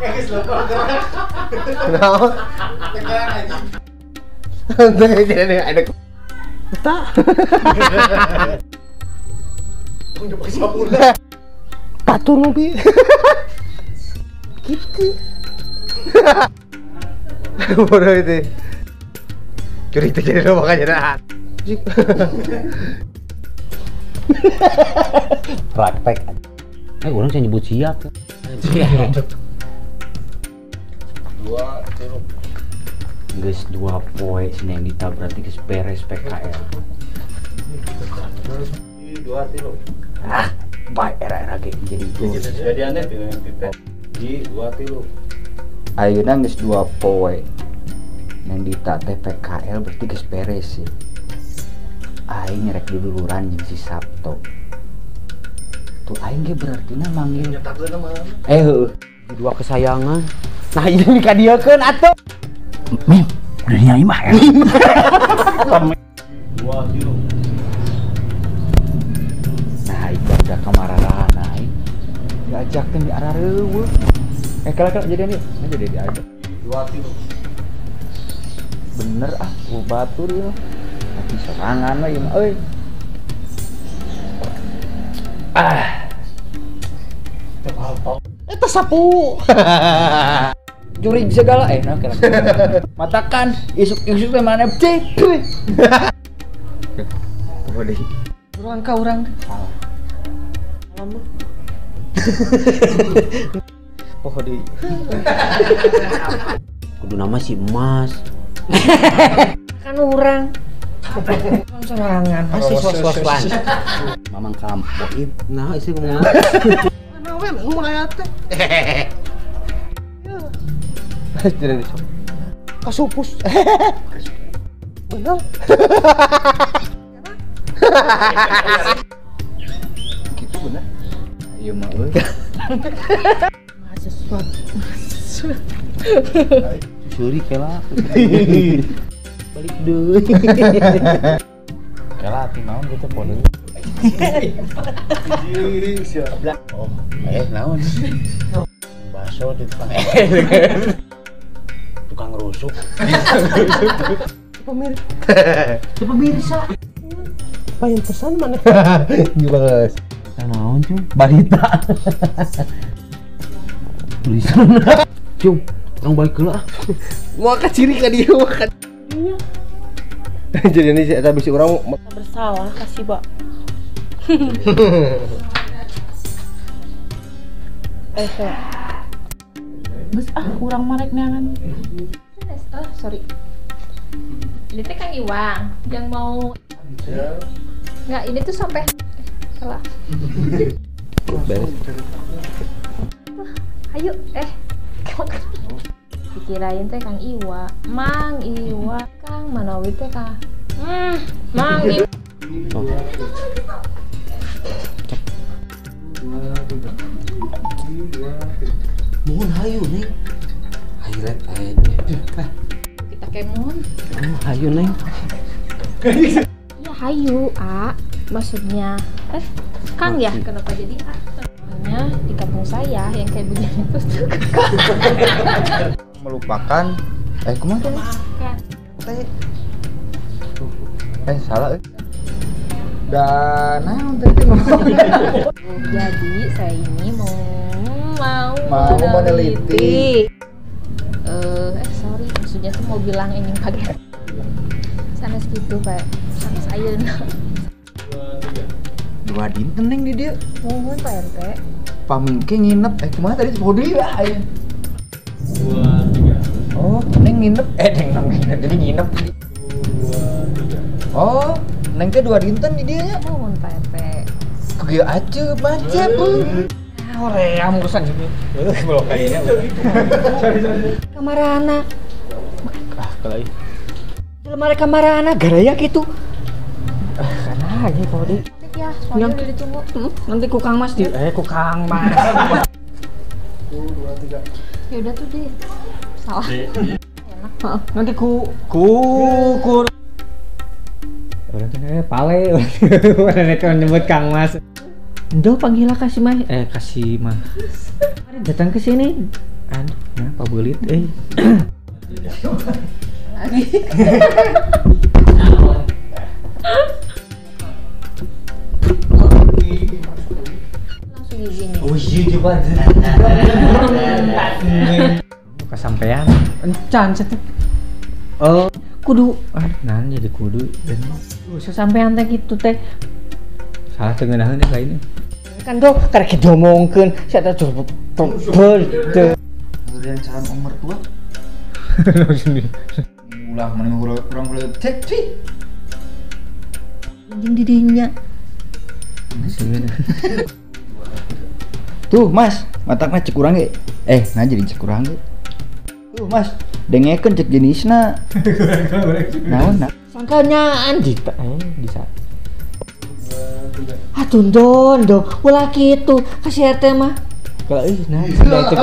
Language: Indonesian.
Guys, lupa gerak. Kenapa? Tegang aja. Jadi ada tak. Punya pakai sabun. Patur mobil. Gitu. Bodoh itu. Curi itu jadi lo makanya dah. Praktek. Orang saya nyebut siap. Dua, tilu. Geus 2 poe Sineng Dita berarti geus beres PKL. 2, tilu. Ah, bae era-era ge jadi itu. Jadi aneh dengan kita. Di 2, tilu. Ayeuna geus 2 poe. Neng Dita teh PKL berarti geus beres sih. Aing rek duduluran jeung si Sabto. Tuh aing ge berarti manggil. Nyetakkeun mah. Heuh, dua kesayangan. Nah, ini kadiekeun atuh. Men, dunia imah ya. 2, tilu. Nah, itu ada kamararahan aing. Diajakkeun di arah reueuh. Kalau jadian yuk. Nah, jadi diajak. 2, tilu. Bener ah, batur ya. Tapi serangan mah ieu mah euy. Eta sapu. Jurig segala nah kira. Matakan isuk-isuk teh mana cek. Bodoh. Urang ka urang. Salah. Lama. Bodoh. Kudu nama si Emas. Kan orang. Serangan. Masih was-wasan. Mamang kampoin. Nah, isi ngomong. Mana we mulai teh. Jadi kasupus. Bener. Gitu bener. Iya mah euy. Suri kela. Balik deui. Kela ati naon gitu podo. Siap. Oh, naon? Baso di tukang. Tukang rusuk. Pemirsa. Apa yang pesan mana? Gimana? Naon cum? Barita. Tulisan. Cum, orang baik heula. Mau ka ciri ka dia makan. Iya. Jadi ini saya habis orang bersalah kasih Mbak. Bes kurang marek neangan. Oh, sorry. Ini teh Kang Iwang yang mau. Nggak, ini tuh sampai salah. Beres. Ayo, dikirain teh Kang Iwa, Mang Iwa, Kang Manawi teh Kang. Mang Iwa. Oh. Mohon hayu nih. Highlight aja. Kita kemon. Hayu neng. Ya hayu, A. Maksudnya, Kang ya, kenapa jadi A? Soalnya di kampung saya yang kayak begini terus Melupakan. Kumaha tuh? kan. Salah. Dan naon teh? Jadi saya ini mau meneliti. Sorry, maksudnya tuh mau bilang ini pakai sana segitu Pak, sana saya. 2 dinten neng di dia. Mohon Pak RT. Pamingke nginep. Kumaha tadi bodi lah aya. 2, 3. Oh, neng nginep. Neng nginep jadi nginep. 2, 3. Oh, neng teh 2 dinten di dia nya. Mohon Pak RT. Kieu acuh baca bu. Hoream urusan ini. Belum kayaknya. Kamarana. Kalau ieu. Lemari kamarana garaya gitu. Kana aja bodi. Ya, soalnya udah ditunggu. Nanti ku Kang Mas ku Kang Mas. 1, 2, 3. Ya udah tuh deh. Salah. Enak. Nanti ku Orang tuh pale. Orang itu nyebut Kang Mas. Ndo panggil kasih mah kasih mah. Mari datang ke sini. Aduh, nah Pak Belit Langsung izin. Oh iya coba. Kesampean. Encan satu. Oh, kudu nah jadi kudu dan sesampean teh gitu teh. Salah tengenaheun teh lainnya. Kan dok karek diomongkeun saya teh tebel teh. Udah calon om mertua. Ulah mana orang boleh cek sih. Anjing didinya. Tuh mas, matakna cek urang ge. Nah jadi cek urang ge. Tuh mas, dengekeun cek jenisna. Naon nah? Sangkanya anjing bisa. Aduh don, ulah kitu kasih RT mah. Kalau nah, sudah itu